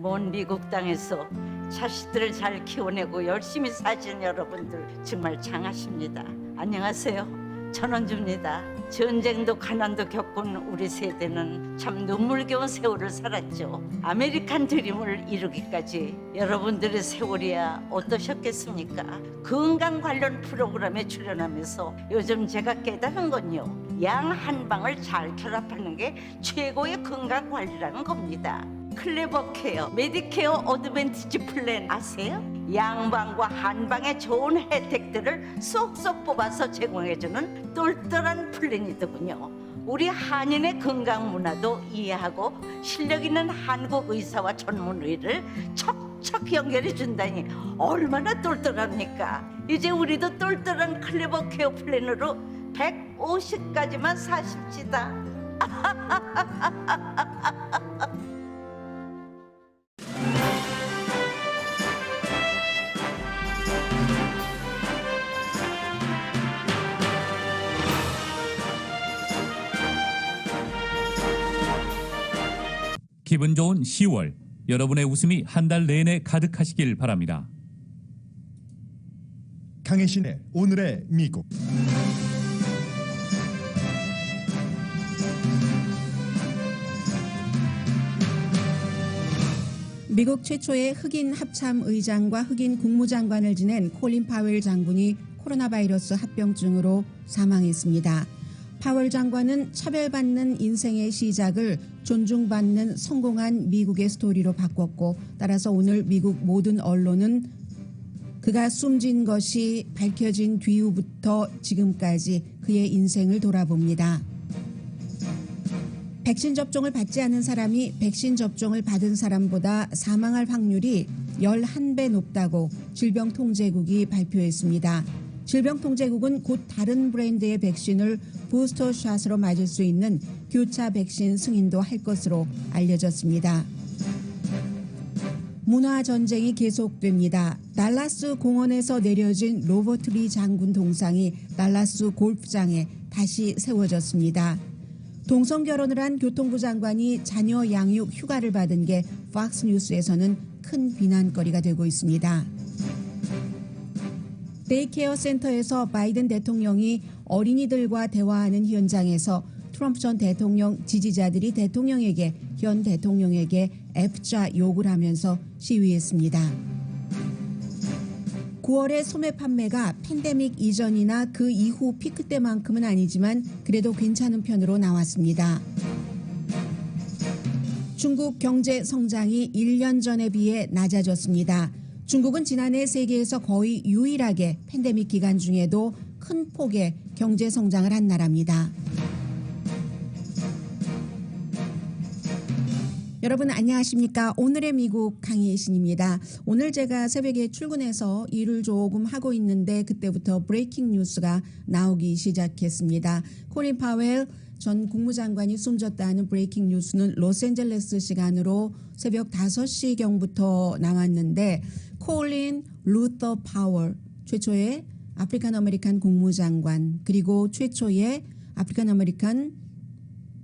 먼 미국 땅에서 자식들을 잘 키워내고 열심히 사신 여러분들 정말 장하십니다. 안녕하세요. 전원주입니다. 전쟁도 가난도 겪은 우리 세대는 참 눈물겨운 세월을 살았죠. 아메리칸 드림을 이루기까지 여러분들의 세월이야 어떠셨겠습니까? 건강 관련 프로그램에 출연하면서 요즘 제가 깨달은 건요, 양 한방을 잘 결합하는 게 최고의 건강 관리라는 겁니다. 클레버 케어, 메디케어 어드밴티지 플랜 아세요? 양방과 한방의 좋은 혜택들을 쏙쏙 뽑아서 제공해주는 똘똘한 플랜이더군요. 우리 한인의 건강 문화도 이해하고 실력 있는 한국 의사와 전문의를 척척 연결해 준다니 얼마나 똘똘합니까? 이제 우리도 똘똘한 클레버 케어 플랜으로 150까지만 사십시다. 기분 좋은 10월, 여러분의 웃음이 한 달 내내 가득하시길 바랍니다. 강혜신의 오늘의 미국. 미국 최초의 흑인 합참 의장과 흑인 국무장관을 지낸 콜린 파웰 장군이 코로나 바이러스 합병증으로 사망했습니다. 파웰 장관은 차별받는 인생의 시작을 존중받는 성공한 미국의 스토리로 바꿨고, 따라서 오늘 미국 모든 언론은 그가 숨진 것이 밝혀진 뒤후부터 지금까지 그의 인생을 돌아봅니다. 백신 접종을 받지 않은 사람이 백신 접종을 받은 사람보다 사망할 확률이 11배 높다고 질병통제국이 발표했습니다. 질병통제국은 곧 다른 브랜드의 백신을 부스터샷으로 맞을 수 있는 교차 백신 승인도 할 것으로 알려졌습니다. 문화전쟁이 계속됩니다. 달라스 공원에서 내려진 로버트 리 장군 동상이 달라스 골프장에 다시 세워졌습니다. 동성 결혼을 한 교통부 장관이 자녀 양육 휴가를 받은 게 팍스뉴스에서는 큰 비난거리가 되고 있습니다. 데이케어 센터에서 바이든 대통령이 어린이들과 대화하는 현장에서 트럼프 전 대통령 지지자들이 현 대통령에게 F자 욕을 하면서 시위했습니다. 9월의 소매 판매가 팬데믹 이전이나 그 이후 피크 때만큼은 아니지만 그래도 괜찮은 편으로 나왔습니다. 중국 경제 성장이 1년 전에 비해 낮아졌습니다. 중국은 지난해 세계에서 거의 유일하게 팬데믹 기간 중에도 큰 폭의 경제 성장을 한 나라입니다. 여러분 안녕하십니까? 오늘의 미국 강희신입니다. 오늘 제가 새벽에 출근해서 일을 조금 하고 있는데 그때부터 브레이킹 뉴스가 나오기 시작했습니다. 콜린 파웰 전 국무장관이 숨졌다는 브레이킹 뉴스는 로스앤젤레스 시간으로 새벽 5시경부터 나왔는데, 콜린 루터 파월, 최초의 아프리칸 아메리칸 국무장관, 그리고 최초의 아프리칸 아메리칸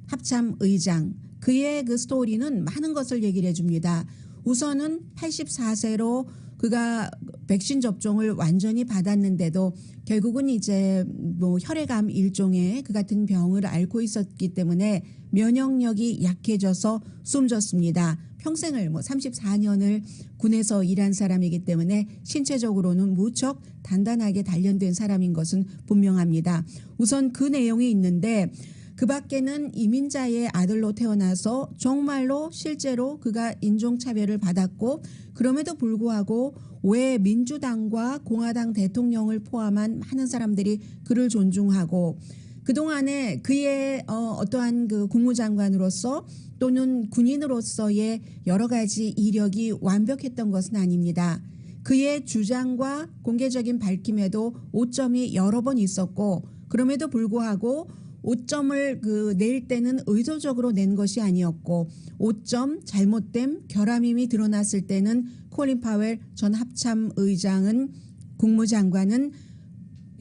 합참 의장, 그의 그 스토리는 많은 것을 얘기를 해줍니다. 우선은 84세로 그가 백신 접종을 완전히 받았는데도 결국은 이제 혈액암 일종의 그 같은 병을 앓고 있었기 때문에 면역력이 약해져서 숨졌습니다. 평생을 34년을 군에서 일한 사람이기 때문에 신체적으로는 무척 단단하게 단련된 사람인 것은 분명합니다. 우선 그 내용이 있는데, 그 밖에는 이민자의 아들로 태어나서 정말로 실제로 그가 인종차별을 받았고, 그럼에도 불구하고 왜 민주당과 공화당 대통령을 포함한 많은 사람들이 그를 존중하고, 그동안에 그의 어떠한 그 국무장관으로서 또는 군인으로서의 여러 가지 이력이 완벽했던 것은 아닙니다. 그의 주장과 공개적인 밝힘에도 오점이 여러 번 있었고, 그럼에도 불구하고 오점을 낼 때는 의도적으로 낸 것이 아니었고, 오점, 잘못됨, 결함임이 드러났을 때는 콜린 파웰 전 합참 의장은, 국무장관은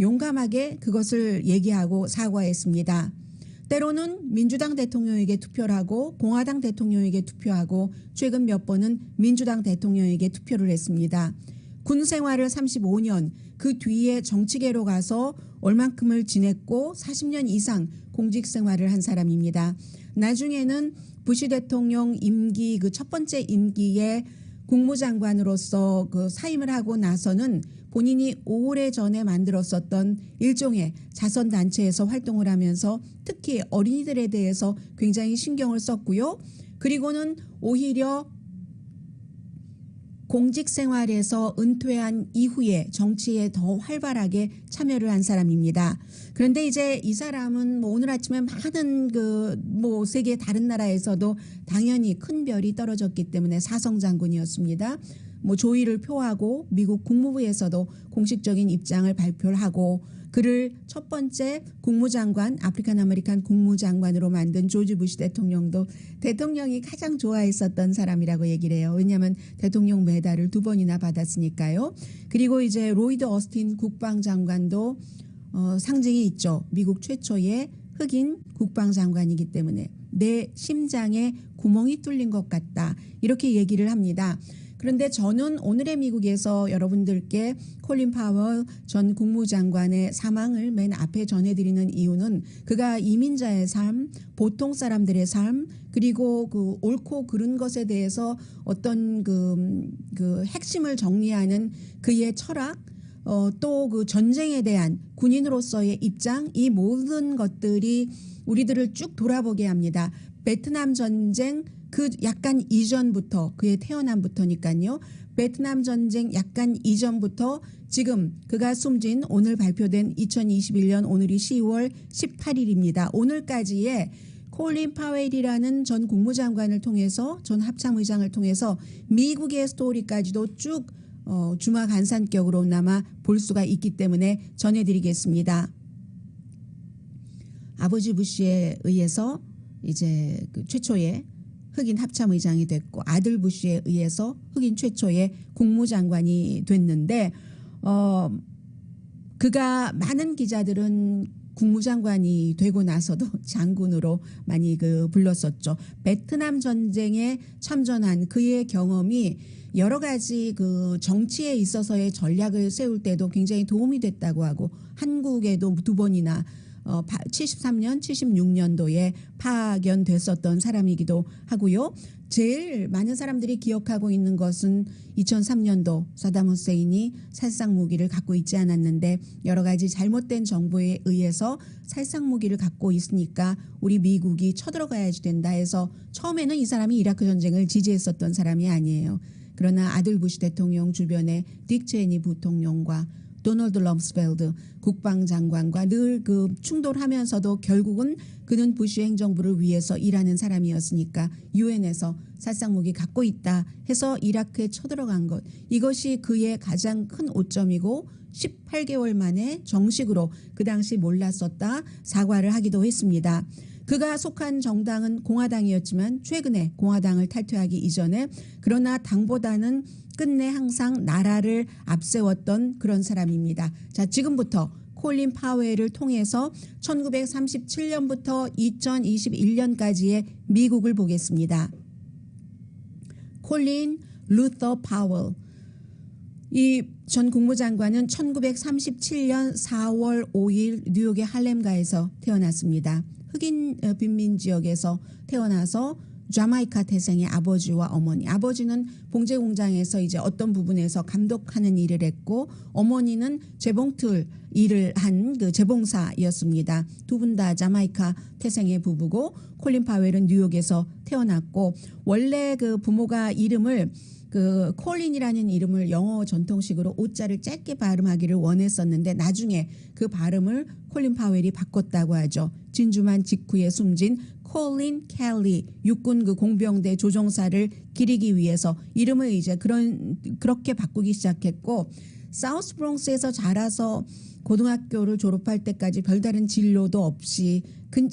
용감하게 그것을 얘기하고 사과했습니다. 때로는 민주당 대통령에게 투표를 하고 공화당 대통령에게 투표하고 최근 몇 번은 민주당 대통령에게 투표를 했습니다. 군 생활을 35년, 그 뒤에 정치계로 가서 얼만큼을 지냈고 40년 이상 공직 생활을 한 사람입니다. 나중에는 부시 대통령 임기 그 첫 번째 임기에 국무장관으로서 그 사임을 하고 나서는 본인이 오래전에 만들었었던 일종의 자선단체에서 활동을 하면서 특히 어린이들에 대해서 굉장히 신경을 썼고요. 그리고는 오히려 공직 생활에서 은퇴한 이후에 정치에 더 활발하게 참여를 한 사람입니다. 그런데 이제 이 사람은 뭐 오늘 아침에 많은 뭐 세계 다른 나라에서도 당연히 큰 별이 떨어졌기 때문에 사성 장군이었습니다. 뭐 조의를 표하고 미국 국무부에서도 공식적인 입장을 발표를 하고 그를 첫 번째 국무장관, 아프리칸 아메리칸 국무장관으로 만든 조지 부시 대통령도 대통령이 가장 좋아했었던 사람이라고 얘기를 해요. 왜냐하면 대통령 메달을 2번이나 받았으니까요. 그리고 이제 로이드 어스틴 국방장관도 상징이 있죠. 미국 최초의 흑인 국방장관이기 때문에 내 심장에 구멍이 뚫린 것 같다. 이렇게 얘기를 합니다. 그런데 저는 오늘의 미국에서 여러분들께 콜린 파월 전 국무장관의 사망을 맨 앞에 전해드리는 이유는 그가 이민자의 삶, 보통 사람들의 삶, 그리고 그 옳고 그른 것에 대해서 어떤 그 핵심을 정리하는 그의 철학, 또 그 전쟁에 대한 군인으로서의 입장, 이 모든 것들이 우리들을 쭉 돌아보게 합니다. 베트남 전쟁 그 약간 이전부터 그의 태어남부터니까요. 베트남 전쟁 약간 이전부터 지금 그가 숨진 오늘 발표된 2021년 오늘이 10월 18일입니다. 오늘까지의 콜린 파웰이라는 전 국무장관을 통해서 전 합참의장을 통해서 미국의 스토리까지도 쭉 주마 간산격으로나마 볼 수가 있기 때문에 전해드리겠습니다. 아버지 부시에 의해서 이제 그 최초의 흑인 합참의장이 됐고 아들 부시에 의해서 흑인 최초의 국무장관이 됐는데 그가 많은 기자들은 국무장관이 되고 나서도 장군으로 많이 불렀었죠. 베트남 전쟁에 참전한 그의 경험이 여러 가지 그 정치에 있어서의 전략을 세울 때도 굉장히 도움이 됐다고 하고 한국에도 2번이나 73년, 76년도에 파견됐었던 사람이기도 하고요. 제일 많은 사람들이 기억하고 있는 것은 2003년도 사담 후세인이 살상 무기를 갖고 있지 않았는데 여러 가지 잘못된 정보에 의해서 살상 무기를 갖고 있으니까 우리 미국이 쳐들어가야지 된다 해서 처음에는 이 사람이 이라크 전쟁을 지지했었던 사람이 아니에요. 그러나 아들 부시 대통령 주변에 딕 체니 부통령과 도널드 럼스펠드 국방장관과 늘 그 충돌하면서도 결국은 그는 부시 행정부를 위해서 일하는 사람이었으니까 유엔에서 살상무기 갖고 있다 해서 이라크에 쳐들어간 것. 이것이 그의 가장 큰 오점이고 18개월 만에 정식으로 그 당시 몰랐었다 사과를 하기도 했습니다. 그가 속한 정당은 공화당이었지만 최근에 공화당을 탈퇴하기 이전에 그러나 당보다는 끝내 항상 나라를 앞세웠던 그런 사람입니다. 자, 지금부터 콜린 파웰을 통해서 1937년부터 2021년까지의 미국을 보겠습니다. 콜린 루터 파웰. 이 전 국무장관은 1937년 4월 5일 뉴욕의 할렘가에서 태어났습니다. 흑인 빈민 지역에서 태어나서 자마이카 태생의 아버지와 어머니. 아버지는 봉제 공장에서 이제 어떤 부분에서 감독하는 일을 했고 어머니는 재봉틀 일을 한 그 재봉사였습니다. 두 분 다 자마이카 태생의 부부고 콜린 파웰은 뉴욕에서 태어났고 원래 그 부모가 이름을 그 콜린이라는 이름을 영어 전통식으로 오자를 짧게 발음하기를 원했었는데 나중에 그 발음을 콜린 파웰이 바꿨다고 하죠. 진주만 직후에 숨진 콜린 켈리 육군 그 공병대 조종사를 기리기 위해서 이름을 이제 그렇게 바꾸기 시작했고 사우스 브롱스에서 자라서 고등학교를 졸업할 때까지 별다른 진로도 없이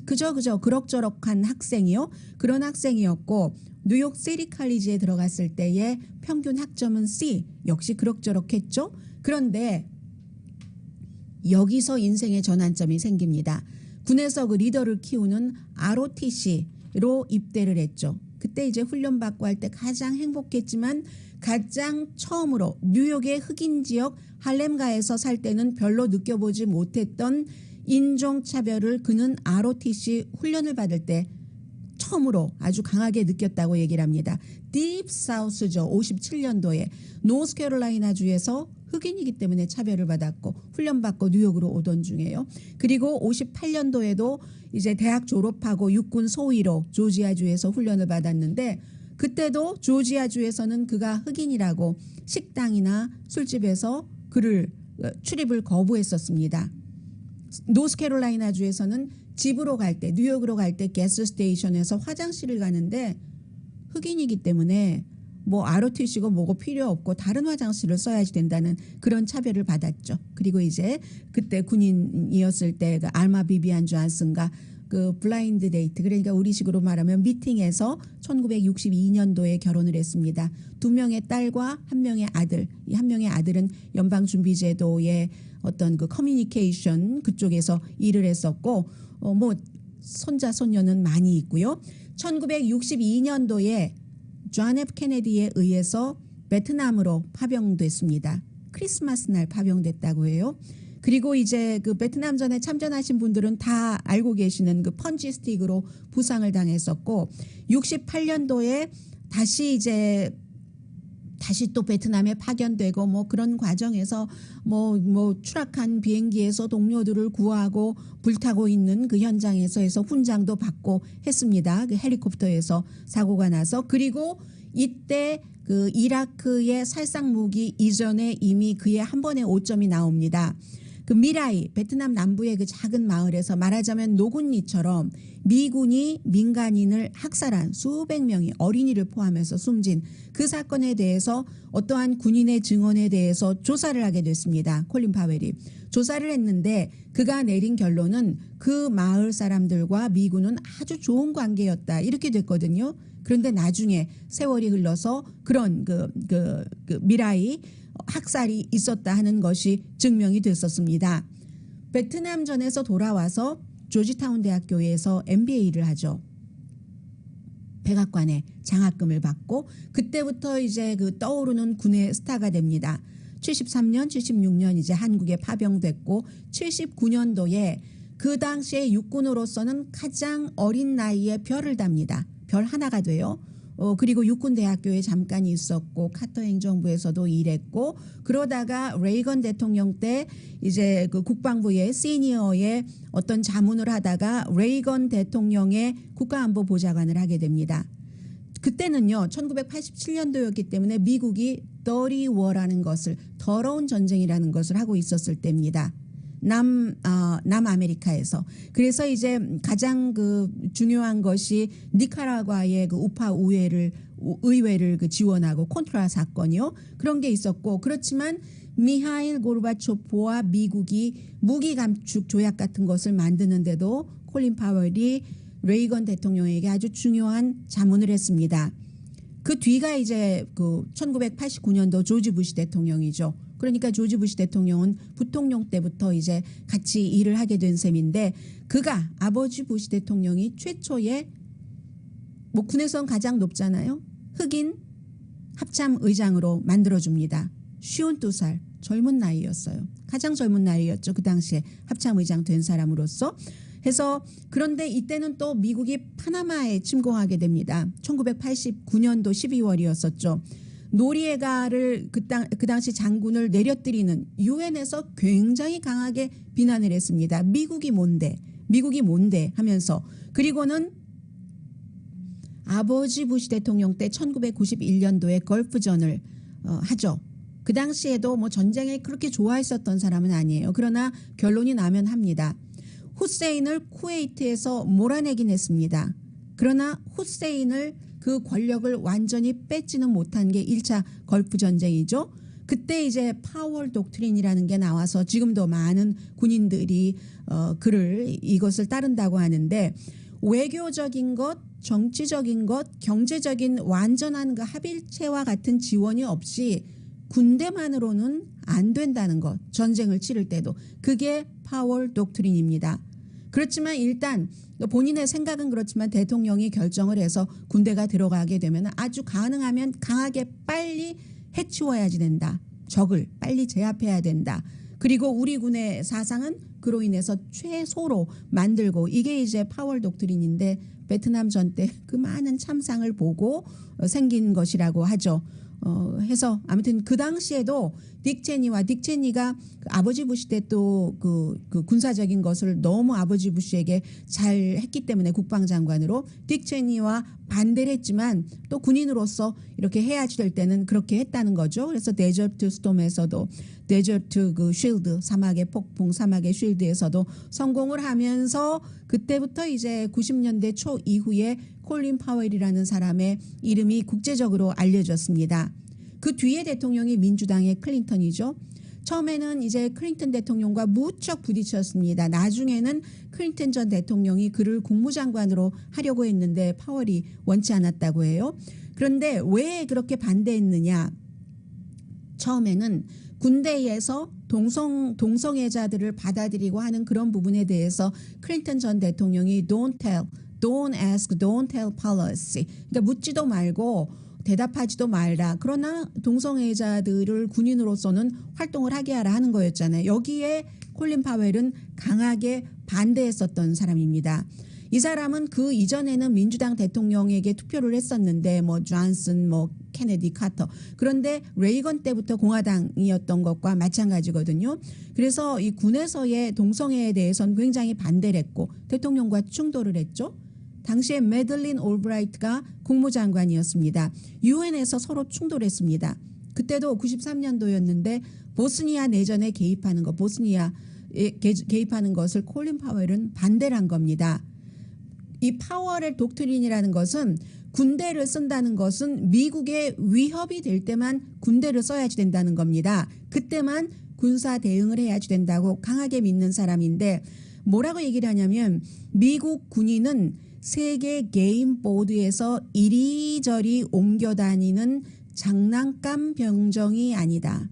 그저 그럭저럭한 학생이요. 그런 학생이었고 뉴욕 시티 칼리지에 들어갔을 때의 평균 학점은 C. 역시 그럭저럭했죠. 그런데 여기서 인생의 전환점이 생깁니다. 군에서 그 리더를 키우는 ROTC로 입대를 했죠. 그때 이제 훈련받고 할 때 가장 행복했지만 가장 처음으로 뉴욕의 흑인 지역 할렘가에서 살 때는 별로 느껴보지 못했던 인종차별을 그는 ROTC 훈련을 받을 때 처음으로 아주 강하게 느꼈다고 얘기를 합니다. 딥 사우스죠. 57년도에 노스캐롤라이나 주에서 흑인이기 때문에 차별을 받았고 훈련받고 뉴욕으로 오던 중이에요. 그리고 58년도에도 이제 대학 졸업하고 육군 소위로 조지아주에서 훈련을 받았는데 그때도 조지아주에서는 그가 흑인이라고 식당이나 술집에서 그를 출입을 거부했었습니다. 노스캐롤라이나 주에서는 집으로 갈 때 뉴욕으로 갈 때 가스 스테이션에서 화장실을 가는데 흑인이기 때문에 뭐 ROTC고 뭐고 필요 없고 다른 화장실을 써야지 된다는 그런 차별을 받았죠. 그리고 이제 그때 군인이었을 때 그 알마 비비안 존슨과 그 블라인드 데이트 그러니까 우리식으로 말하면 미팅에서 1962년도에 결혼을 했습니다. 2명의 딸과 1명의 아들. 이 1명의 아들은 연방준비제도의 어떤 그 커뮤니케이션 그쪽에서 일을 했었고 뭐 손자 손녀는 많이 있고요. 1962년도에 존 F 케네디에 의해서 베트남으로 파병됐습니다. 크리스마스 날 파병됐다고 해요. 그리고 이제 그 베트남전에 참전하신 분들은 다 알고 계시는 그 펀치 스틱으로 부상을 당했었고 68년도에 다시 또 베트남에 파견되고 뭐 그런 과정에서 뭐 추락한 비행기에서 동료들을 구하고 불타고 있는 그 현장에서 해서 훈장도 받고 했습니다. 그 헬리콥터에서 사고가 나서 그리고 이때 그 이라크의 살상 무기 이전에 이미 그의 한 번의 오점이 나옵니다. 그 미라이 베트남 남부의 그 작은 마을에서 말하자면 노군리처럼 미군이 민간인을 학살한 수백 명의 어린이를 포함해서 숨진 그 사건에 대해서 어떠한 군인의 증언에 대해서 조사를 하게 됐습니다. 콜린 파웰이 조사를 했는데 그가 내린 결론은 그 마을 사람들과 미군은 아주 좋은 관계였다 이렇게 됐거든요. 그런데 나중에 세월이 흘러서 그런 그 미라이 학살이 있었다 하는 것이 증명이 됐었습니다. 베트남전에서 돌아와서 조지타운 대학교에서 MBA를 하죠. 백악관에 장학금을 받고 그때부터 이제 그 떠오르는 군의 스타가 됩니다. 73년, 76년 이제 한국에 파병됐고 79년도에 그 당시에 육군으로서는 가장 어린 나이에 별을 답니다. 별 하나가 돼요. 그리고 육군대학교에 잠깐 있었고 카터 행정부에서도 일했고 그러다가 레이건 대통령 때 이제 그 국방부의 시니어의 어떤 자문을 하다가 레이건 대통령의 국가안보보좌관을 하게 됩니다. 그때는요 1987년도였기 때문에 미국이 Dirty War라는 것을 더러운 전쟁이라는 것을 하고 있었을 때입니다. 남아메리카에서. 그래서 이제 가장 그 중요한 것이 니카라과의 그 우파 의회를 그 지원하고 콘트라 사건이요. 그런 게 있었고 그렇지만 미하일 고르바초프와 미국이 무기 감축 조약 같은 것을 만드는데도 콜린 파웰이 레이건 대통령에게 아주 중요한 자문을 했습니다. 그 뒤가 이제 그 1989년도 조지 부시 대통령이죠. 그러니까 조지 부시 대통령은 부통령 때부터 이제 같이 일을 하게 된 셈인데 그가 아버지 부시 대통령이 최초의 뭐 군에선 가장 높잖아요. 흑인 합참 의장으로 만들어줍니다. 52살 젊은 나이였어요. 가장 젊은 나이였죠. 그 당시에 합참 의장 된 사람으로서. 해서 그런데 이때는 또 미국이 파나마에 침공하게 됩니다. 1989년도 12월이었었죠. 노리에가를 그 당시 장군을 내려뜨리는 유엔에서 굉장히 강하게 비난을 했습니다. 미국이 뭔데 하면서 그리고는 아버지 부시 대통령 때 1991년도에 걸프전을 하죠. 그 당시에도 뭐 전쟁에 그렇게 좋아했었던 사람은 아니에요. 그러나 결론이 나면 합니다. 후세인을 쿠웨이트에서 몰아내긴 했습니다. 그러나 후세인을 그 권력을 완전히 뺏지는 못한 게 1차 걸프 전쟁이죠. 그때 이제 파월 독트린이라는 게 나와서 지금도 많은 군인들이 이것을 따른다고 하는데 외교적인 것, 정치적인 것, 경제적인 완전한 그 합일체와 같은 지원이 없이 군대만으로는 안 된다는 것. 전쟁을 치를 때도. 그게 파월 독트린입니다. 그렇지만 일단 본인의 생각은 그렇지만 대통령이 결정을 해서 군대가 들어가게 되면 아주 가능하면 강하게 빨리 해치워야지 된다. 적을 빨리 제압해야 된다. 그리고 우리 군의 사상은 그로 인해서 최소로 만들고 이게 이제 파월 독트린인데 베트남 전 때 그 많은 참상을 보고 생긴 것이라고 하죠. 해서 아무튼 그 당시에도 딕 체니가 아버지 부시 때 또 그 군사적인 것을 너무 아버지 부시에게 잘 했기 때문에 국방장관으로 딕 체니와 반대를 했지만 또 군인으로서 이렇게 해야지 될 때는 그렇게 했다는 거죠. 그래서 데저트 스톰에서도 데저트 그 쉴드 사막의 폭풍 사막의 쉴드에서도 성공을 하면서 그때부터 이제 90년대 초 이후에 콜린 파웰이라는 사람의 이름이 국제적으로 알려졌습니다. 그 뒤에 대통령이 민주당의 클린턴이죠. 처음에는 이제 클린턴 대통령과 무척 부딪혔습니다. 나중에는 클린턴 전 대통령이 그를 국무장관으로 하려고 했는데 파월이 원치 않았다고 해요. 그런데 왜 그렇게 반대했느냐? 처음에는 군대에서 동성애자들을 받아들이고 하는 그런 부분에 대해서 클린턴 전 대통령이 Don't tell, don't ask, don't tell policy. 그러니까 묻지도 말고 대답하지도 말라. 그러나 동성애자들을 군인으로서는 활동을 하게 하라 하는 거였잖아요. 여기에 콜린 파웰은 강하게 반대했었던 사람입니다. 이 사람은 그 이전에는 민주당 대통령에게 투표를 했었는데 뭐 존슨, 뭐 케네디, 카터. 그런데 레이건 때부터 공화당이었던 것과 마찬가지거든요. 그래서 이 군에서의 동성애에 대해서는 굉장히 반대를 했고 대통령과 충돌을 했죠. 당시에 매들린 올브라이트가 국무장관이었습니다. 유엔에서 서로 충돌했습니다. 그때도 93년도였는데 보스니아 내전에 개입하는 것, 보스니아에 개입하는 것을 콜린 파웰은 반대를 한 겁니다. 이 파월의 독트린이라는 것은 군대를 쓴다는 것은 미국의 위협이 될 때만 군대를 써야지 된다는 겁니다. 그때만 군사 대응을 해야지 된다고 강하게 믿는 사람인데 뭐라고 얘기를 하냐면 미국 군인은 세계 게임 보드에서 이리저리 옮겨다니는 장난감 병정이 아니다.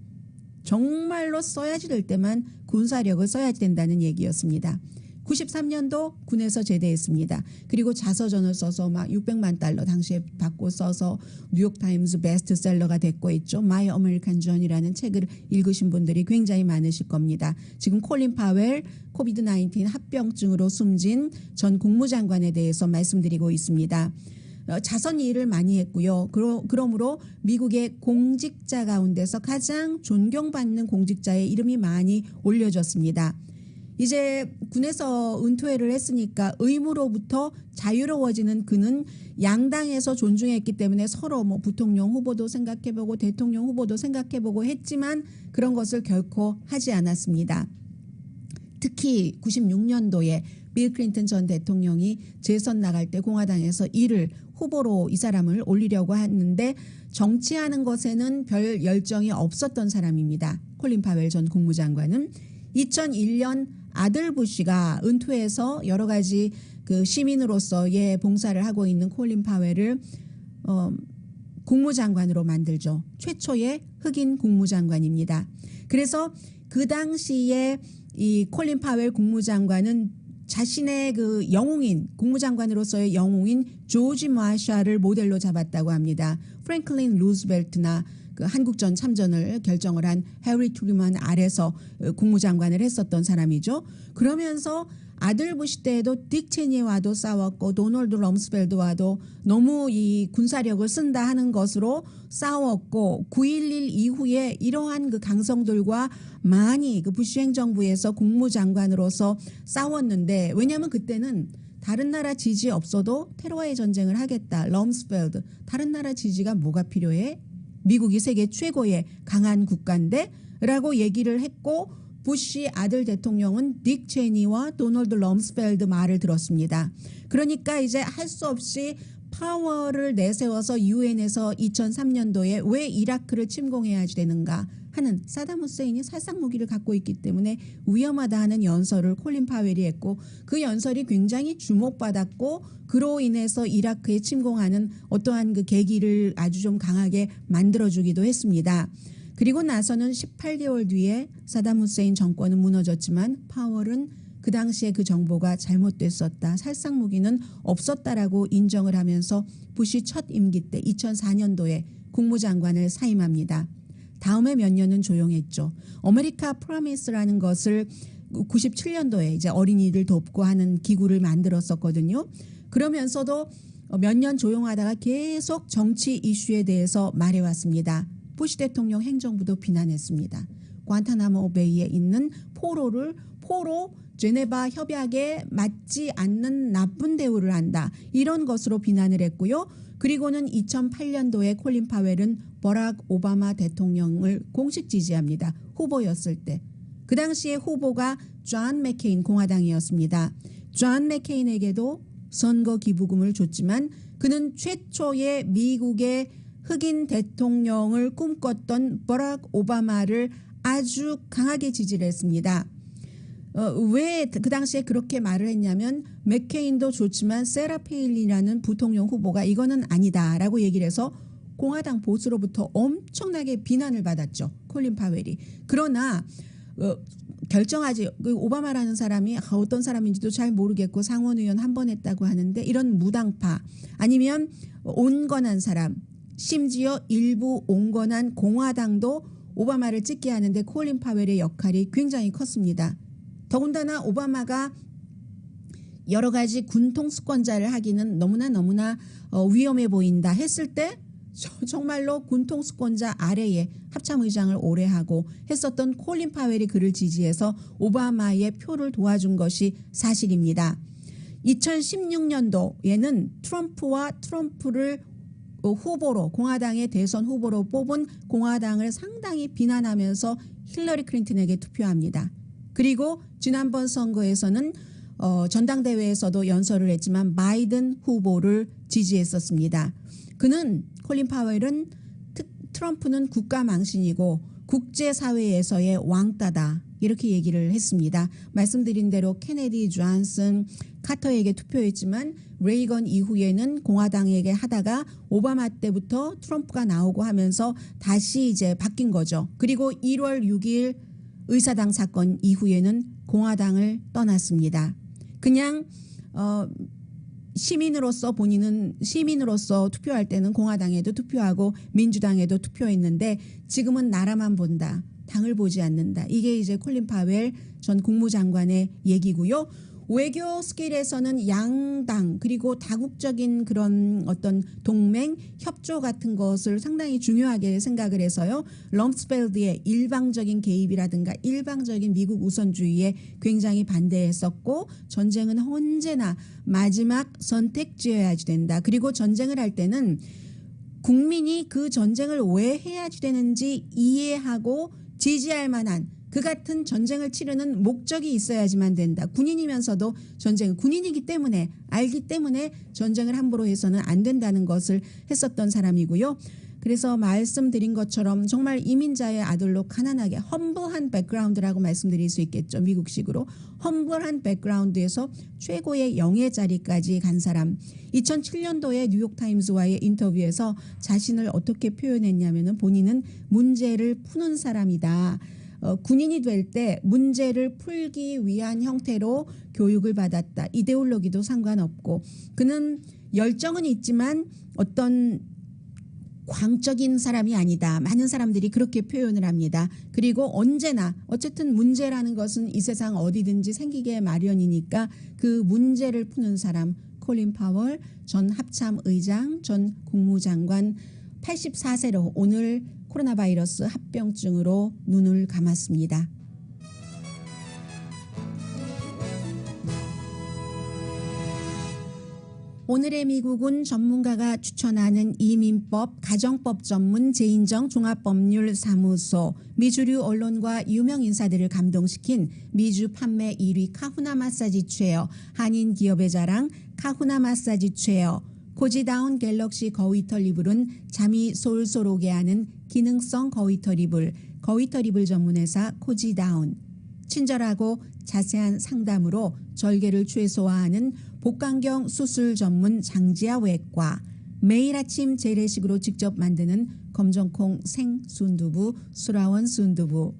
정말로 써야지 될 때만 군사력을 써야지 된다는 얘기였습니다. 93년도 군에서 제대했습니다. 그리고 자서전을 써서 막 600만 달러 당시에 받고 써서 뉴욕타임즈 베스트셀러가 됐고 있죠. 마이 아메리칸 존이라는 책을 읽으신 분들이 굉장히 많으실 겁니다. 지금 콜린 파웰 코비드-19 합병증으로 숨진 전 국무장관에 대해서 말씀드리고 있습니다. 자선 일을 많이 했고요. 그러므로 미국의 공직자 가운데서 가장 존경받는 공직자의 이름이 많이 올려졌습니다. 이제 군에서 은퇴를 했으니까 의무로부터 자유로워지는 그는 양당에서 존중했기 때문에 서로 뭐 부통령 후보도 생각해보고 대통령 후보도 생각해보고 했지만 그런 것을 결코 하지 않았습니다. 특히 96년도에 빌 클린턴 전 대통령이 재선 나갈 때 공화당에서 이를 후보로 이 사람을 올리려고 했는데 정치하는 것에는 별 열정이 없었던 사람입니다. 콜린 파웰 전 국무장관은 2001년 아들 부시가 은퇴해서 여러 가지 그 시민으로서의 봉사를 하고 있는 콜린 파웰을 국무장관으로 만들죠. 최초의 흑인 국무장관입니다. 그래서 그 당시에 이 콜린 파웰 국무장관은 자신의 그 영웅인 국무장관으로서의 영웅인 조지 마샬을 모델로 잡았다고 합니다. 프랭클린 루즈벨트나 그 한국전 참전을 결정을 한 해리 트루먼 아래서 국무장관을 했었던 사람이죠. 그러면서 아들 부시 때에도 딕 체니와도 싸웠고 도널드 럼스펠드와도 너무 이 군사력을 쓴다 하는 것으로 싸웠고 9.11 이후에 이러한 그 강성들과 많이 그 부시 행정부에서 국무장관으로서 싸웠는데 왜냐하면 그때는 다른 나라 지지 없어도 테러와의 전쟁을 하겠다. 럼스펠드 다른 나라 지지가 뭐가 필요해? 미국이 세계 최고의 강한 국가인데 라고 얘기를 했고 부시 아들 대통령은 딕 체니와 도널드 럼스펠드 말을 들었습니다. 그러니까 이제 할 수 없이 파월을 내세워서 유엔에서 2003년도에 왜 이라크를 침공해야지 되는가 하는 사담 후세인이 살상 무기를 갖고 있기 때문에 위험하다 하는 연설을 콜린 파웰이 했고 그 연설이 굉장히 주목받았고 그로 인해서 이라크에 침공하는 어떠한 그 계기를 아주 좀 강하게 만들어주기도 했습니다. 그리고 나서는 18개월 뒤에 사담 후세인 정권은 무너졌지만 파월은 그 당시에 그 정보가 잘못됐었다. 살상 무기는 없었다라고 인정을 하면서 부시 첫 임기 때 2004년도에 국무장관을 사임합니다. 다음에 몇 년은 조용했죠. 아메리카 프로미스라는 것을 97년도에 이제 어린이를 돕고 하는 기구를 만들었었거든요. 그러면서도 몇 년 조용하다가 계속 정치 이슈에 대해서 말해왔습니다. 부시 대통령 행정부도 비난했습니다. 관타나모 베이에 있는 포로 제네바 협약에 맞지 않는 나쁜 대우를 한다. 이런 것으로 비난을 했고요. 그리고는 2008년도에 콜린 파웰은 버락 오바마 대통령을 공식 지지합니다. 후보였을 때. 그 당시에 후보가 존 맥케인 공화당이었습니다. 존 맥케인에게도 선거 기부금을 줬지만 그는 최초의 미국의 흑인 대통령을 꿈꿨던 버락 오바마를 아주 강하게 지지를 했습니다. 왜 그 당시에 그렇게 말을 했냐면 맥케인도 좋지만 세라 페일린이라는 부통령 후보가 이거는 아니다라고 얘기를 해서 공화당 보수로부터 엄청나게 비난을 받았죠. 콜린 파웰이. 그러나 결정하지 오바마라는 사람이 어떤 사람인지도 잘 모르겠고 상원의원 한 번 했다고 하는데 이런 무당파 아니면 온건한 사람 심지어 일부 온건한 공화당도 오바마를 찍게 하는데 콜린 파웰의 역할이 굉장히 컸습니다. 더군다나 오바마가 여러 가지 군통수권자를 하기는 너무나 위험해 보인다 했을 때 정말로 군통수권자 아래에 합참의장을 오래 하고 했었던 콜린 파웰이 그를 지지해서 오바마의 표를 도와준 것이 사실입니다. 2016년도에는 트럼프를 후보로 공화당의 대선 후보로 뽑은 공화당을 상당히 비난하면서 힐러리 클린턴에게 투표합니다. 그리고 지난번 선거에서는 전당대회에서도 연설을 했지만 바이든 후보를 지지했었습니다. 콜린 파웰은 트럼프는 국가 망신이고 국제사회에서의 왕따다 이렇게 얘기를 했습니다. 말씀드린 대로 케네디, 존슨, 카터에게 투표했지만 레이건 이후에는 공화당에게 하다가 오바마 때부터 트럼프가 나오고 하면서 다시 이제 바뀐 거죠. 그리고 1월 6일 의사당 사건 이후에는 공화당을 떠났습니다. 그냥 본인은 시민으로서 투표할 때는 공화당에도 투표하고 민주당에도 투표했는데 지금은 나라만 본다. 당을 보지 않는다. 이게 이제 콜린 파웰 전 국무장관의 얘기고요. 외교 스케일에서는 양당 그리고 다국적인 그런 어떤 동맹 협조 같은 것을 상당히 중요하게 생각을 해서요. 럼스펠드의 일방적인 개입이라든가 일방적인 미국 우선주의에 굉장히 반대했었고 전쟁은 언제나 마지막 선택지어야지 된다. 그리고 전쟁을 할 때는 국민이 그 전쟁을 왜 해야지 되는지 이해하고 지지할 만한 그 같은 전쟁을 치르는 목적이 있어야지만 된다. 군인이면서도 군인이기 때문에 알기 때문에 전쟁을 함부로 해서는 안 된다는 것을 했었던 사람이고요. 그래서 말씀드린 것처럼 정말 이민자의 아들로 가난하게 험블한 백그라운드라고 말씀드릴 수 있겠죠. 미국식으로 험블한 백그라운드에서 최고의 영예 자리까지 간 사람. 2007년도에 뉴욕타임스와의 인터뷰에서 자신을 어떻게 표현했냐면은 본인은 문제를 푸는 사람이다. 군인이 될 때 문제를 풀기 위한 형태로 교육을 받았다. 이데올로기도 상관없고 그는 열정은 있지만 어떤 광적인 사람이 아니다. 많은 사람들이 그렇게 표현을 합니다. 그리고 언제나 어쨌든 문제라는 것은 이 세상 어디든지 생기게 마련이니까 그 문제를 푸는 사람 콜린 파월 전 합참의장 전 국무장관 84세로 오늘 코로나 바이러스 합병증으로 눈을 감았습니다. 오늘의 미국은 전문가가 추천하는 이민법, 가정법 전문 제인정 종합법률사무소, 미주류 언론과 유명 인사들을 감동시킨 미주 판매 1위 카후나 마사지 체어, 한인 기업의 자랑 카후나 마사지 체어, 코지다운 갤럭시 거위털 이불은 잠이 솔솔 오게 하는 기능성 거위털 이불, 거위털 이불 전문회사 코지다운, 친절하고 자세한 상담으로 절개를 최소화하는 복강경 수술 전문 장지아 외과, 매일 아침 재래식으로 직접 만드는 검정콩 생순두부 수라원 순두부,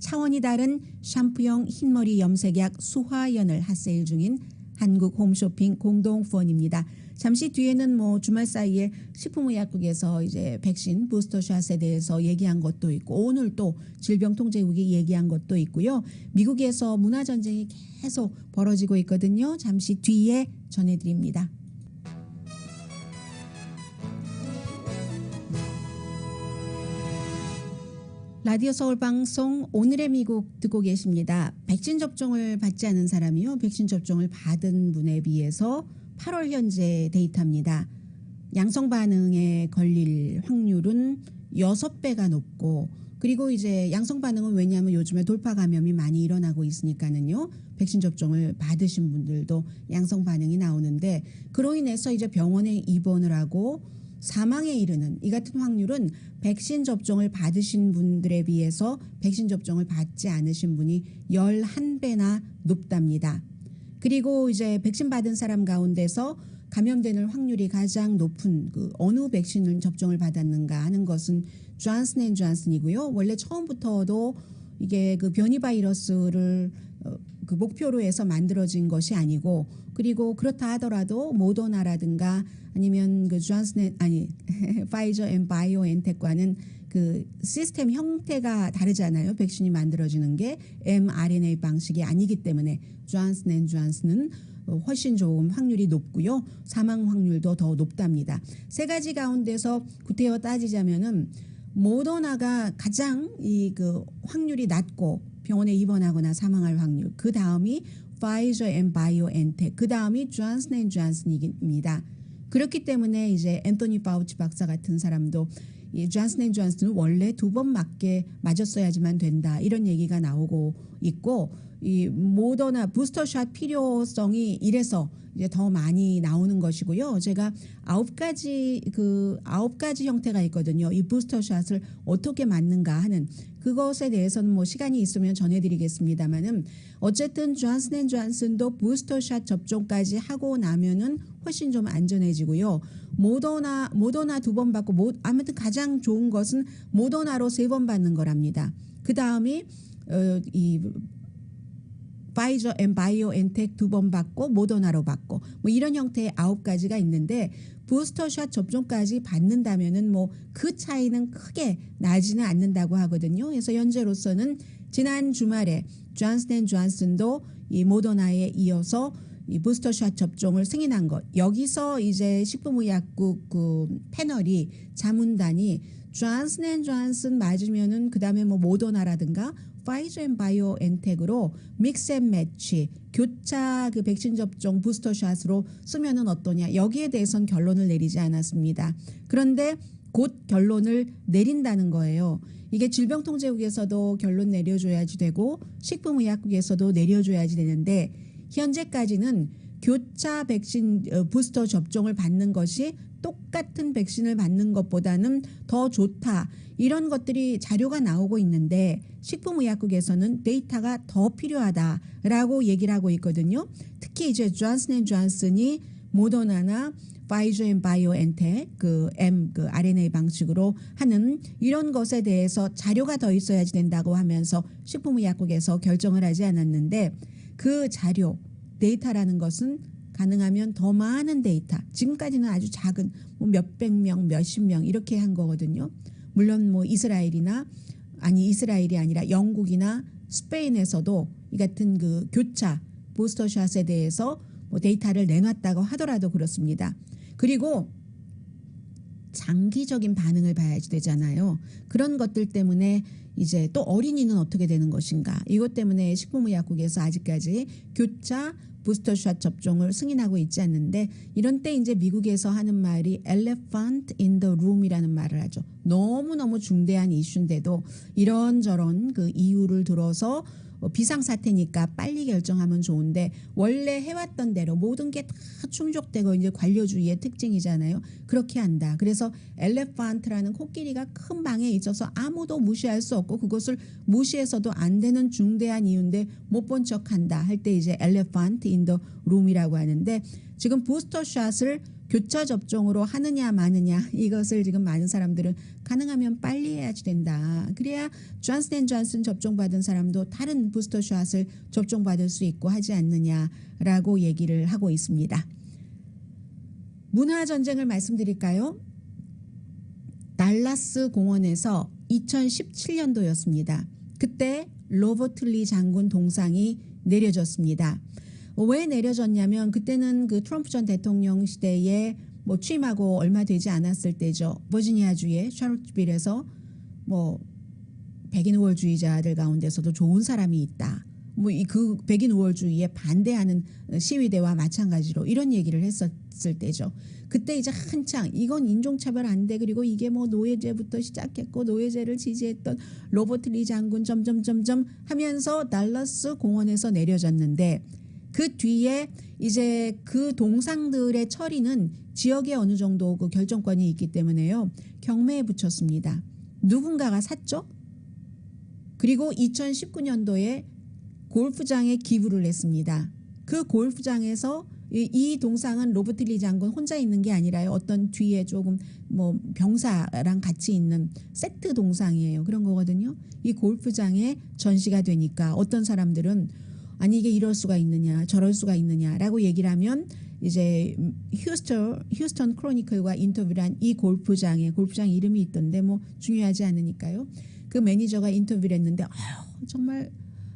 차원이 다른 샴푸형 흰머리 염색약 수화연을 핫세일 중인 한국 홈쇼핑 공동후원입니다. 잠시 뒤에는 뭐 주말 사이에 식품의약국에서 이제 백신 부스터샷에 대해서 얘기한 것도 있고 오늘 또 질병통제국이 얘기한 것도 있고요. 미국에서 문화전쟁이 계속 벌어지고 있거든요. 잠시 뒤에 전해드립니다. 라디오 서울 방송 오늘의 미국 듣고 계십니다. 백신 접종을 받지 않은 사람이요. 백신 접종을 받은 분에 비해서 8월 현재 데이터입니다. 양성 반응에 걸릴 확률은 6배가 높고 그리고 이제 양성 반응은 왜냐하면 요즘에 돌파 감염이 많이 일어나고 있으니까는요. 백신 접종을 받으신 분들도 양성 반응이 나오는데 그로 인해서 이제 병원에 입원을 하고 사망에 이르는 이 같은 확률은 백신 접종을 받으신 분들에 비해서 백신 접종을 받지 않으신 분이 11배나 높답니다. 그리고 이제 백신 받은 사람 가운데서 감염되는 확률이 가장 높은 그 어느 백신을 접종을 받았는가 하는 것은 존슨 앤 존슨이고요. 원래 처음부터도 이게 그 변이 바이러스를 그 목표로 해서 만들어진 것이 아니고 그리고 그렇다 하더라도 모더나라든가 아니면 그 파이저 앤 바이오엔텍과는 그 시스템 형태가 다르잖아요. 백신이 만들어지는 게 mRNA 방식이 아니기 때문에 존슨 앤 존슨은 훨씬 좋은 확률이 높고요. 사망 확률도 더 높답니다. 세 가지 가운데서 구태여 따지자면은 모더나가 가장 이 그 확률이 낮고 병원에 입원하거나 사망할 확률. 그 다음이 파이저 앤 바이오엔텍. 그 다음이 존슨 앤 존슨입니다. 그렇기 때문에 이제 앤토니 파우치 박사 같은 사람도 이 존슨 앤 존슨은 원래 2번 맞았어야지만 된다. 이런 얘기가 나오고 있고 이 모더나 부스터샷 필요성이 이래서 이제 더 많이 나오는 것이고요. 제가 9가지 형태가 있거든요. 이 부스터샷을 어떻게 맞는가 하는 그것에 대해서는 뭐 시간이 있으면 전해드리겠습니다만은 어쨌든 존슨 앤 존슨도 부스터샷 접종까지 하고 나면은 훨씬 좀 안전해지고요. 모더나 2번 받고 아무튼 가장 좋은 것은 모더나로 3번 받는 거랍니다. 그 다음이 이 파이저 앤 바이오엔텍 2번 받고 모더나로 받고 뭐 이런 형태의 9가지가 있는데 부스터샷 접종까지 받는다면은 뭐 그 차이는 크게 나지는 않는다고 하거든요. 그래서 현재로서는 지난 주말에 존슨 앤 존슨도 이 모더나에 이어서 이 부스터샷 접종을 승인한 것. 여기서 이제 식품의약국 그 패널이 자문단이 존슨 앤 존슨 맞으면은 그다음에 뭐 모더나라든가 파이저 앤 바이오엔텍으로 믹스 앤 매치 교차 그 백신 접종 부스터샷으로 쓰면은 어떠냐. 여기에 대해서는 결론을 내리지 않았습니다. 그런데 곧 결론을 내린다는 거예요. 이게 질병통제국에서도 결론 내려줘야지 되고 식품의약국에서도 내려줘야지 되는데 현재까지는 교차 백신 부스터 접종을 받는 것이 똑같은 백신을 받는 것보다는 더 좋다. 이런 것들이 자료가 나오고 있는데 식품의약국에서는 데이터가 더 필요하다라고 얘기를 하고 있거든요. 특히 이제 존슨 앤 존슨이 모더나나 파이저 앤 바이오엔텍 그 RNA 방식으로 하는 이런 것에 대해서 자료가 더 있어야지 된다고 하면서 식품의약국에서 결정을 하지 않았는데 그 자료 데이터라는 것은 가능하면 더 많은 데이터 지금까지는 아주 작은 뭐 몇백 명 몇십 명 이렇게 한 거거든요. 물론 뭐 이스라엘이 아니라 영국이나 스페인에서도 이 같은 그 교차 부스터샷에 대해서 뭐 데이터를 내놨다고 하더라도 그렇습니다. 그리고 장기적인 반응을 봐야지 되잖아요. 그런 것들 때문에 이제 또 어린이는 어떻게 되는 것인가. 이것 때문에 식품의약국에서 아직까지 교차 부스터샷 접종을 승인하고 있지 않는데 이런 때 이제 미국에서 하는 말이 elephant in the room이라는 말을 하죠. 너무너무 중대한 이슈인데도 이런저런 그 이유를 들어서 비상사태니까 빨리 결정하면 좋은데 원래 해왔던 대로 모든 게 다 충족되고 이제 관료주의의 특징이잖아요. 그렇게 한다. 그래서 엘레판트라는 코끼리가 큰 방에 있어서 아무도 무시할 수 없고 그것을 무시해서도 안 되는 중대한 이유인데 못 본 척한다 할 때 이제 엘레판트 인 더 룸이라고 하는데 지금 부스터샷을 교차 접종으로 하느냐 마느냐 이것을 지금 많은 사람들은 가능하면 빨리 해야지 된다. 됩니다. 그래야 존슨앤존슨 접종받은 사람도 다른 부스터샷을 접종받을 수 있고 하지 않느냐라고 얘기를 하고 있습니다. 문화전쟁을 말씀드릴까요? 달라스 공원에서 2017년도였습니다. 그때 로버트 리 장군 동상이 내려졌습니다. 왜 내려졌냐면 그때는 그 트럼프 전 대통령 시대에 뭐 취임하고 얼마 되지 않았을 때죠. 버지니아주의 샤롯빌에서 뭐 백인 우월주의자들 가운데서도 좋은 사람이 있다. 뭐 그 백인 우월주의에 반대하는 시위대와 마찬가지로 이런 얘기를 했었을 때죠. 그때 이제 한창 이건 인종차별 안 돼. 그리고 이게 뭐 노예제부터 시작했고 노예제를 지지했던 로버트 리 장군 점점점점 하면서 달라스 공원에서 내려졌는데 그 뒤에 이제 그 동상들의 처리는 지역에 어느 정도 그 결정권이 있기 때문에요. 경매에 붙였습니다. 누군가가 샀죠. 그리고 2019년도에 골프장에 기부를 했습니다. 그 골프장에서 이 동상은 로버트 리 장군 혼자 있는 게 아니라요. 어떤 뒤에 조금 뭐 병사랑 같이 있는 세트 동상이에요. 그런 거거든요. 이 골프장에 전시가 되니까 어떤 사람들은 아니 이게 이럴 수가 있느냐 저럴 수가 있느냐라고 얘기를 하면 이제 휴스턴 크로니클과 인터뷰를 한 이 골프장 이름이 있던데 뭐 중요하지 않으니까요. 그 매니저가 인터뷰를 했는데 정말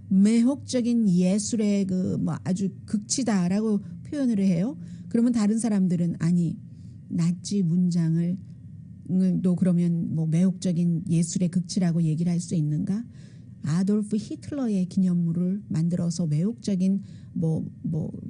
매혹적인 예술의 그 뭐 아주 극치다라고 표현을 해요. 그러면 다른 사람들은 아니 나치 문장을 또 그러면 뭐 매혹적인 예술의 극치라고 얘기를 할 수 있는가? 아돌프 히틀러의 기념물을 만들어서 매혹적인 뭐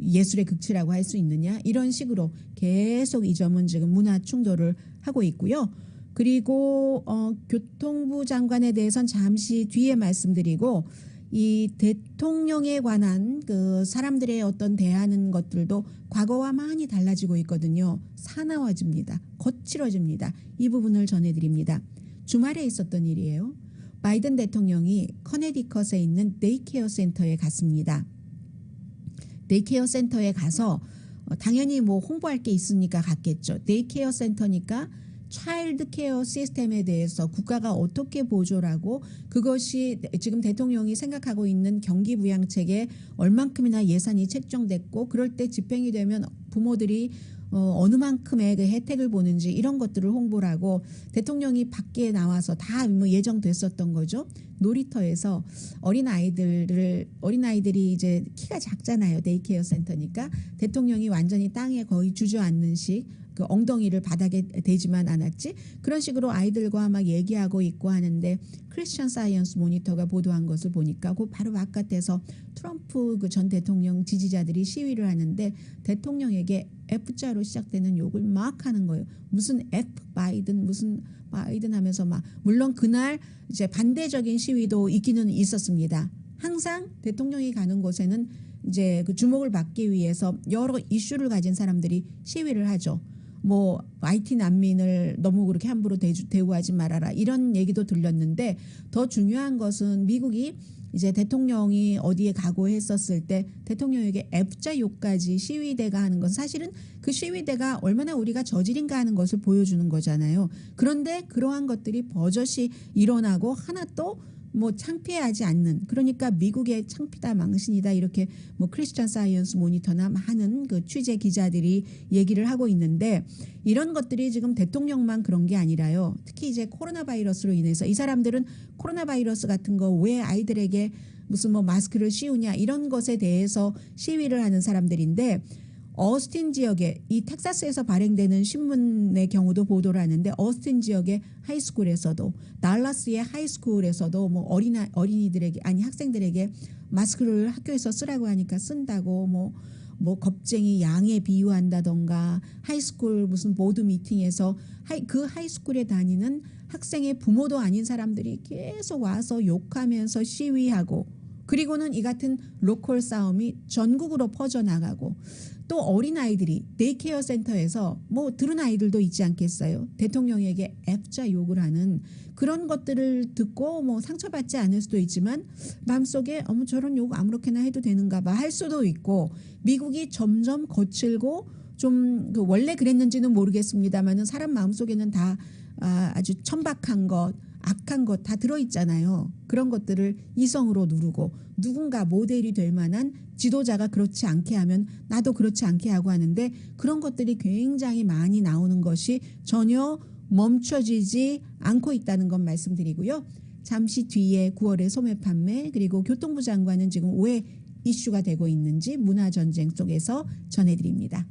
예술의 극치라고 할 수 있느냐? 이런 식으로 계속 이 점은 지금 문화 충돌을 하고 있고요. 그리고 교통부 장관에 대해서는 잠시 뒤에 말씀드리고 이 대통령에 관한 그 사람들의 어떤 대하는 것들도 과거와 많이 달라지고 있거든요. 사나워집니다. 거칠어집니다. 이 부분을 전해드립니다. 주말에 있었던 일이에요. 바이든 대통령이 커네디컷에 있는 데이케어 센터에 갔습니다. 데이케어 센터에 가서 당연히 뭐 홍보할 게 있으니까 갔겠죠. 데이케어 센터니까 차일드 케어 시스템에 대해서 국가가 어떻게 보조를 하고 그것이 지금 대통령이 생각하고 있는 경기부양책에 얼만큼이나 예산이 책정됐고 그럴 때 집행이 되면 부모들이 어느 만큼의 그 혜택을 보는지 이런 것들을 홍보를 하고 대통령이 밖에 나와서 다 뭐 예정됐었던 거죠. 놀이터에서 어린아이들이 이제 키가 작잖아요. 데이케어 센터니까 대통령이 완전히 땅에 거의 주저앉는 식 그 엉덩이를 바닥에 대지만 않았지 그런 식으로 아이들과 막 얘기하고 있고 하는데 크리스천 사이언스 모니터가 보도한 것을 보니까 그 바로 바깥에서 트럼프 그 전 대통령 지지자들이 시위를 하는데 대통령에게 F자로 시작되는 욕을 막 하는 거예요. 무슨 F 바이든 무슨 바이든 하면서 막 물론 그날 이제 반대적인 시위도 있기는 있었습니다. 항상 대통령이 가는 곳에는 이제 그 주목을 받기 위해서 여러 이슈를 가진 사람들이 시위를 하죠. 뭐 IT 난민을 너무 그렇게 함부로 대우하지 말아라 이런 얘기도 들렸는데 더 중요한 것은 미국이 이제 대통령이 어디에 가고 했었을 때 대통령에게 F자 욕까지 시위대가 하는 건 사실은 그 시위대가 얼마나 우리가 저질인가 하는 것을 보여주는 거잖아요. 그런데 그러한 것들이 버젓이 일어나고 하나도 뭐 창피하지 않는 그러니까 미국의 창피다 망신이다 이렇게 뭐 크리스천 사이언스 모니터나 많은 그 취재 기자들이 얘기를 하고 있는데 이런 것들이 지금 대통령만 그런 게 아니라요. 특히 이제 코로나 바이러스로 인해서 이 사람들은 코로나 바이러스 같은 거 왜 아이들에게 무슨 뭐 마스크를 씌우냐 이런 것에 대해서 시위를 하는 사람들인데 어스틴 지역에 이 텍사스에서 발행되는 신문의 경우도 보도를 하는데 어스틴 지역의 하이스쿨에서도 달라스의 하이스쿨에서도 뭐 어린이들에게 아니 학생들에게 마스크를 학교에서 쓰라고 하니까 쓴다고 뭐 겁쟁이 양에 비유한다던가 하이스쿨 무슨 보드 미팅에서 그 하이스쿨에 다니는 학생의 부모도 아닌 사람들이 계속 와서 욕하면서 시위하고 그리고는 이 같은 로컬 싸움이 전국으로 퍼져나가고 또 어린아이들이 데이케어 센터에서 뭐 들은 아이들도 있지 않겠어요. 대통령에게 F자 욕을 하는 그런 것들을 듣고 뭐 상처받지 않을 수도 있지만 마음속에 저런 욕 아무렇게나 해도 되는가 봐 할 수도 있고 미국이 점점 거칠고 좀 원래 그랬는지는 모르겠습니다만은 사람 마음속에는 다 아주 천박한 것 악한 것 다 들어있잖아요. 그런 것들을 이성으로 누르고 누군가 모델이 될 만한 지도자가 그렇지 않게 하면 나도 그렇지 않게 하고 하는데 그런 것들이 굉장히 많이 나오는 것이 전혀 멈춰지지 않고 있다는 것 말씀드리고요. 잠시 뒤에 9월의 소매 판매 그리고 교통부 장관은 지금 왜 이슈가 되고 있는지 문화전쟁 속에서 전해드립니다.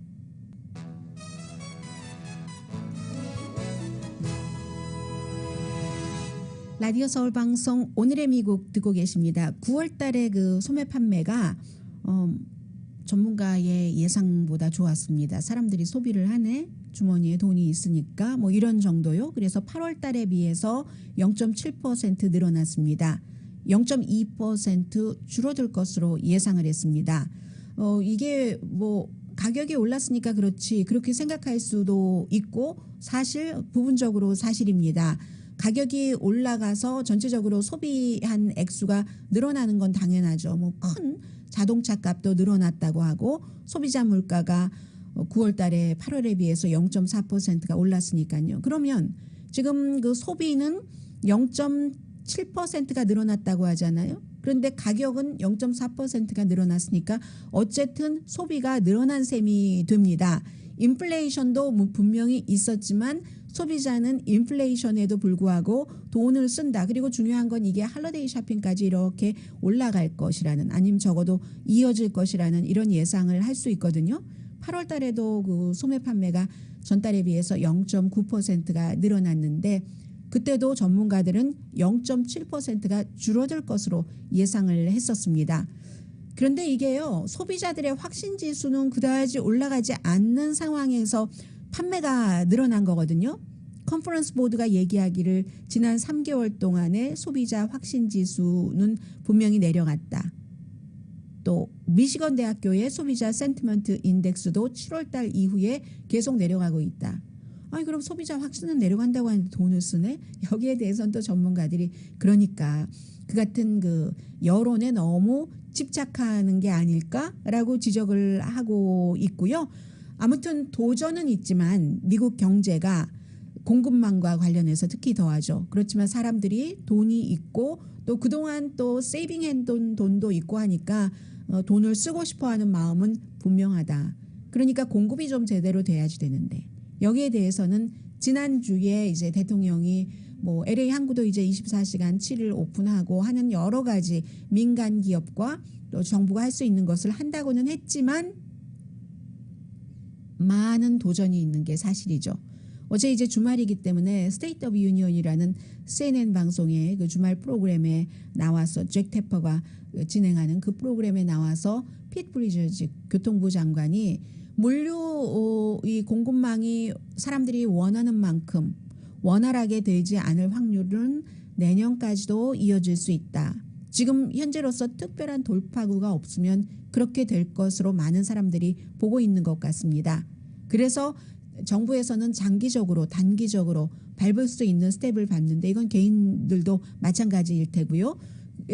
라디오 서울 방송 오늘의 미국 듣고 계십니다. 9월 달에 그 소매 판매가 전문가의 예상보다 좋았습니다. 사람들이 소비를 하네. 주머니에 돈이 있으니까 뭐 이런 정도요. 그래서 8월 달에 비해서 0.7% 늘어났습니다. 0.2% 줄어들 것으로 예상을 했습니다. 이게 뭐 가격이 올랐으니까 그렇지 그렇게 생각할 수도 있고 사실 부분적으로 사실입니다. 가격이 올라가서 전체적으로 소비한 액수가 늘어나는 건 당연하죠. 뭐 큰 자동차 값도 늘어났다고 하고 소비자 물가가 9월 달에 8월에 비해서 0.4%가 올랐으니까요. 그러면 지금 그 소비는 0.7%가 늘어났다고 하잖아요. 그런데 가격은 0.4%가 늘어났으니까 어쨌든 소비가 늘어난 셈이 됩니다. 인플레이션도 분명히 있었지만 소비자는 인플레이션에도 불구하고 돈을 쓴다. 그리고 중요한 건 이게 할러데이 쇼핑까지 이렇게 올라갈 것이라는 아니면 적어도 이어질 것이라는 이런 예상을 할 수 있거든요. 8월 달에도 그 소매 판매가 전달에 비해서 0.9%가 늘어났는데 그때도 전문가들은 0.7%가 줄어들 것으로 예상을 했었습니다. 그런데 이게요. 소비자들의 확신 지수는 그다지 올라가지 않는 상황에서 판매가 늘어난 거거든요. 컨퍼런스 보드가 얘기하기를 지난 3개월 동안의 소비자 확신 지수는 분명히 내려갔다. 또 미시건 대학교의 소비자 센티먼트 인덱스도 7월 달 이후에 계속 내려가고 있다. 아니 그럼 소비자 확신은 내려간다고 하는데 돈을 쓰네? 여기에 대해서는 또 전문가들이 그러니까 그 같은 그 여론에 너무 집착하는 게 아닐까라고 지적을 하고 있고요. 아무튼 도전은 있지만 미국 경제가 공급망과 관련해서 특히 더하죠. 그렇지만 사람들이 돈이 있고 또 그동안 또 세이빙 돈도 있고 하니까 돈을 쓰고 싶어하는 마음은 분명하다. 그러니까 공급이 좀 제대로 돼야지 되는데 여기에 대해서는 지난주에 이제 대통령이 뭐 LA 항구도 이제 24시간 7일 오픈하고 하는 여러 가지 민간 기업과 또 정부가 할 수 있는 것을 한다고는 했지만 많은 도전이 있는 게 사실이죠. 어제 이제 주말이기 때문에 스테이트 오브 유니언이라는 CNN 방송의 그 주말 프로그램에 나와서 잭 테퍼가 진행하는 그 프로그램에 나와서 피트 브리저즈 교통부 장관이 물류 이 공급망이 사람들이 원하는 만큼 원활하게 되지 않을 확률은 내년까지도 이어질 수 있다. 지금 현재로서 특별한 돌파구가 없으면 그렇게 될 것으로 많은 사람들이 보고 있는 것 같습니다. 그래서 정부에서는 장기적으로 단기적으로 밟을 수 있는 스텝을 밟는데 이건 개인들도 마찬가지일 테고요.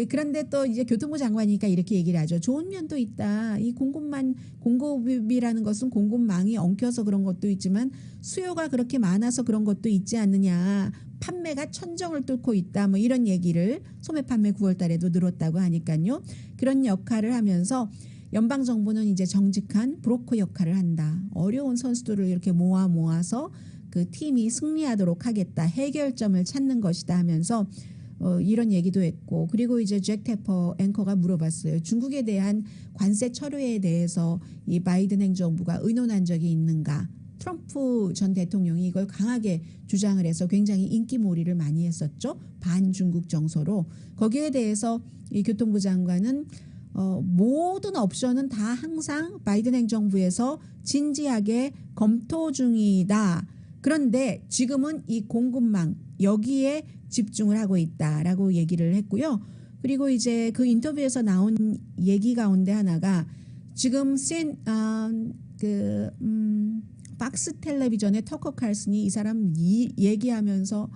그런데 또 이제 교통부 장관이니까 이렇게 얘기를 하죠. 좋은 면도 있다. 이 공급이라는 것은 공급망이 엉켜서 그런 것도 있지만 수요가 그렇게 많아서 그런 것도 있지 않느냐. 판매가 천정을 뚫고 있다. 뭐 이런 얘기를 소매 판매 9월 달에도 늘었다고 하니까요. 그런 역할을 하면서 연방정부는 이제 정직한 브로커 역할을 한다. 어려운 선수들을 이렇게 모아서 그 팀이 승리하도록 하겠다. 해결점을 찾는 것이다 하면서 이런 얘기도 했고 그리고 이제 잭 테퍼 앵커가 물어봤어요. 중국에 대한 관세 철회에 대해서 이 바이든 행정부가 의논한 적이 있는가. 트럼프 전 대통령이 이걸 강하게 주장을 해서 굉장히 인기몰이를 많이 했었죠. 반중국 정서로. 거기에 대해서 이 교통부 장관은 모든 옵션은 다 항상 바이든 행정부에서 진지하게 검토 중이다. 그런데 지금은 이 공급망 여기에 집중을 하고 있다라고 얘기를 했고요. 그리고 이제 그 인터뷰에서 나온 얘기 가운데 하나가 지금 박스 텔레비전의 터커 칼슨이 이 사람 얘기하면서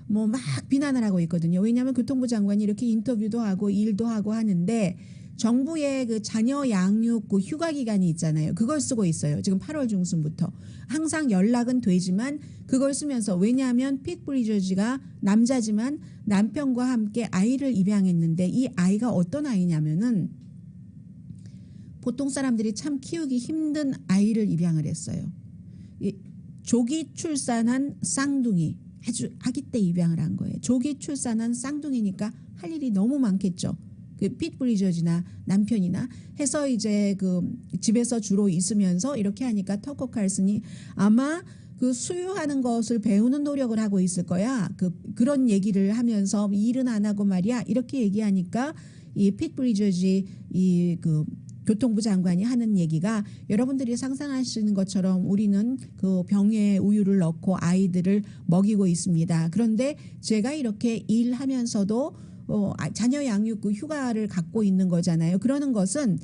뭐 막 비난을 하고 있거든요. 왜냐하면 교통부 장관이 이렇게 인터뷰도 하고 일도 하고 하는데 정부의 그 자녀 양육 그 휴가 기간이 있잖아요. 그걸 쓰고 있어요. 지금 8월 중순부터. 항상 연락은 되지만 그걸 쓰면서, 왜냐하면 핏 브리저지가 남자지만 남편과 함께 아이를 입양했는데 이 아이가 어떤 아이냐면은 보통 사람들이 참 키우기 힘든 아이를 입양을 했어요. 조기 출산한 쌍둥이, 아주 아기 때 입양을 한 거예요. 조기 출산한 쌍둥이니까 할 일이 너무 많겠죠. 그 핏 브리저지나 남편이나 해서 이제 그 집에서 주로 있으면서 이렇게 하니까 터커 칼슨이 아마 그 수유하는 것을 배우는 노력을 하고 있을 거야. 그런 얘기를 하면서 일은 안 하고 말이야. 이렇게 얘기하니까 이 핏 브리저지 그 교통부 장관이 하는 얘기가, 여러분들이 상상하시는 것처럼 우리는 그 병에 우유를 넣고 아이들을 먹이고 있습니다. 그런데 제가 이렇게 일하면서도 자녀 양육 그 휴가를 갖고 있는 거잖아요. 그러는 것은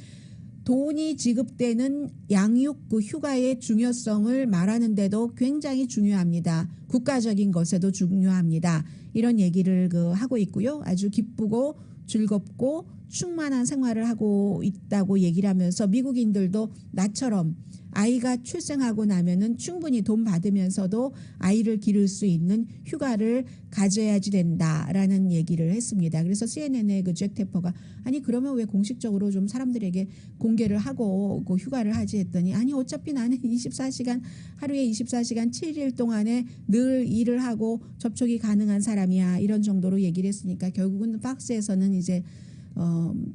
돈이 지급되는 양육 그 휴가의 중요성을 말하는데도 굉장히 중요합니다. 국가적인 것에도 중요합니다. 이런 얘기를 하고 있고요. 아주 기쁘고 즐겁고 충만한 생활을 하고 있다고 얘기를 하면서, 미국인들도 나처럼 아이가 출생하고 나면은 충분히 돈 받으면서도 아이를 기를 수 있는 휴가를 가져야지 된다라는 얘기를 했습니다. 그래서 CNN의 그 잭 테퍼가, 아니 그러면 왜 공식적으로 좀 사람들에게 공개를 하고 그 휴가를 하지 했더니, 아니 어차피 나는 24시간 하루에 24시간 7일 동안에 늘 일을 하고 접촉이 가능한 사람이야, 이런 정도로 얘기를 했으니까 결국은 박스에서는 이제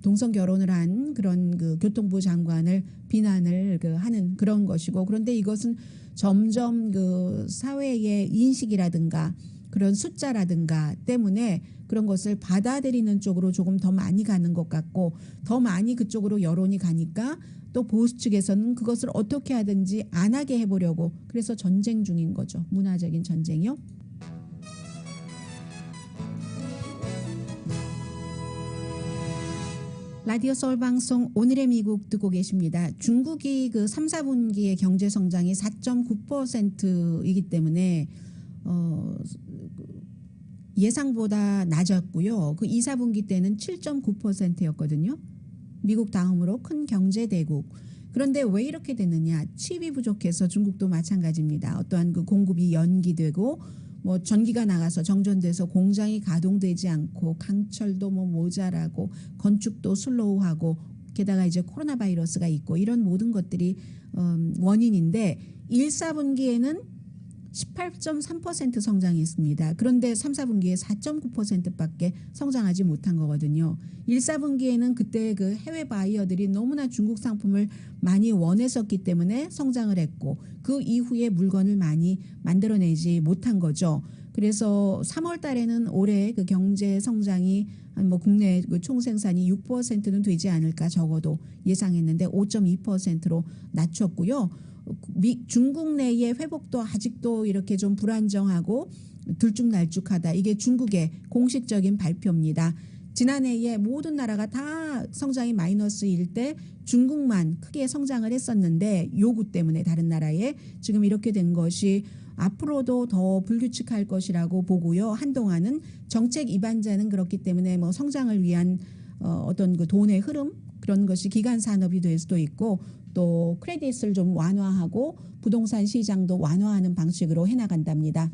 동성 결혼을 한 그런 그 교통부 장관을 비난을 하는 그런 것이고, 그런데 이것은 점점 그 사회의 인식이라든가 그런 숫자라든가 때문에 그런 것을 받아들이는 쪽으로 조금 더 많이 가는 것 같고, 더 많이 그쪽으로 여론이 가니까 또 보수 측에서는 그것을 어떻게 하든지 안 하게 해보려고, 그래서 전쟁 중인 거죠. 문화적인 전쟁이요. 라디오 서울 방송 오늘의 미국 듣고 계십니다. 중국이 그 3, 4분기의 경제 성장이 4.9%이기 때문에 예상보다 낮았고요. 그 2, 4분기 때는 7.9%였거든요. 미국 다음으로 큰 경제 대국. 그런데 왜 이렇게 됐느냐? 칩이 부족해서 중국도 마찬가지입니다. 어떠한 그 공급이 연기되고 뭐 전기가 나가서 정전돼서 공장이 가동되지 않고, 강철도 뭐 모자라고, 건축도 슬로우하고, 게다가 이제 코로나 바이러스가 있고, 이런 모든 것들이 원인인데 1, 4분기에는 18.3% 성장했습니다. 그런데 3, 4분기에 4.9%밖에 성장하지 못한 거거든요. 1, 4분기에는 그때 그 해외 바이어들이 너무나 중국 상품을 많이 원했었기 때문에 성장을 했고, 그 이후에 물건을 많이 만들어내지 못한 거죠. 그래서 3월 달에는 올해 그 경제 성장이 뭐 국내 그 총생산이 6%는 되지 않을까 적어도 예상했는데 5.2%로 낮췄고요. 중국 내의 회복도 아직도 이렇게 좀 불안정하고 들쭉날쭉하다. 이게 중국의 공식적인 발표입니다. 지난해에 모든 나라가 다 성장이 마이너스일 때 중국만 크게 성장을 했었는데, 요구 때문에 다른 나라에 지금 이렇게 된 것이 앞으로도 더 불규칙할 것이라고 보고요. 한동안은 정책 입안자는 그렇기 때문에 뭐 성장을 위한 어떤 그 돈의 흐름, 그런 것이 기간 산업이 될 수도 있고, 또 크레딧을 좀 완화하고 부동산 시장도 완화하는 방식으로 해나간답니다.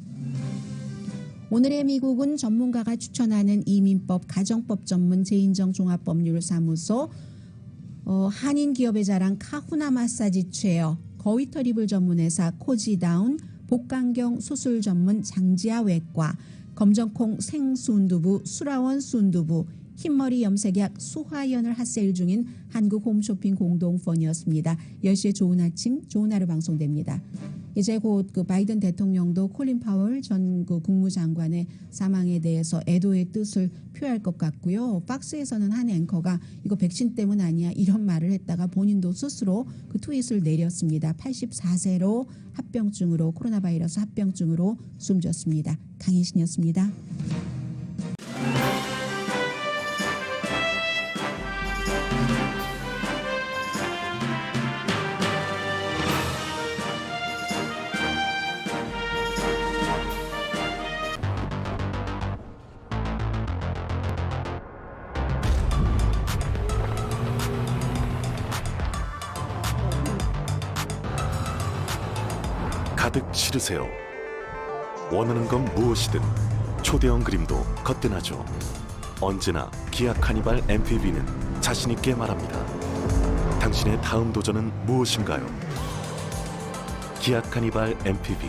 오늘의 미국은 전문가가 추천하는 이민법, 가정법 전문 제인정 종합법률사무소, 한인 기업의 자랑 카후나 마사지 체어, 거위털 이불 전문회사 코지다운, 복강경 수술 전문 장지아 외과, 검정콩 생순두부, 수라원 순두부, 흰머리 염색약 수화연을 핫세일 중인 한국 홈쇼핑 공동펀이었습니다. 10시에 좋은 아침, 좋은 하루 방송됩니다. 이제 곧 그 바이든 대통령도 콜린 파월 전 그 국무장관의 사망에 대해서 애도의 뜻을 표할 것 같고요. 박스에서는 한 앵커가 이거 백신 때문 아니야, 이런 말을 했다가 본인도 스스로 그 트윗을 내렸습니다. 84세로 합병증으로, 코로나 바이러스 합병증으로 숨졌습니다. 강희신이었습니다. 가득 실으세요. 원하는 건 무엇이든 초대형 그림도 거뜬하죠. 언제나 기아 카니발 MPV는 자신 있게 말합니다. 당신의 다음 도전은 무엇인가요? 기아 카니발 MPV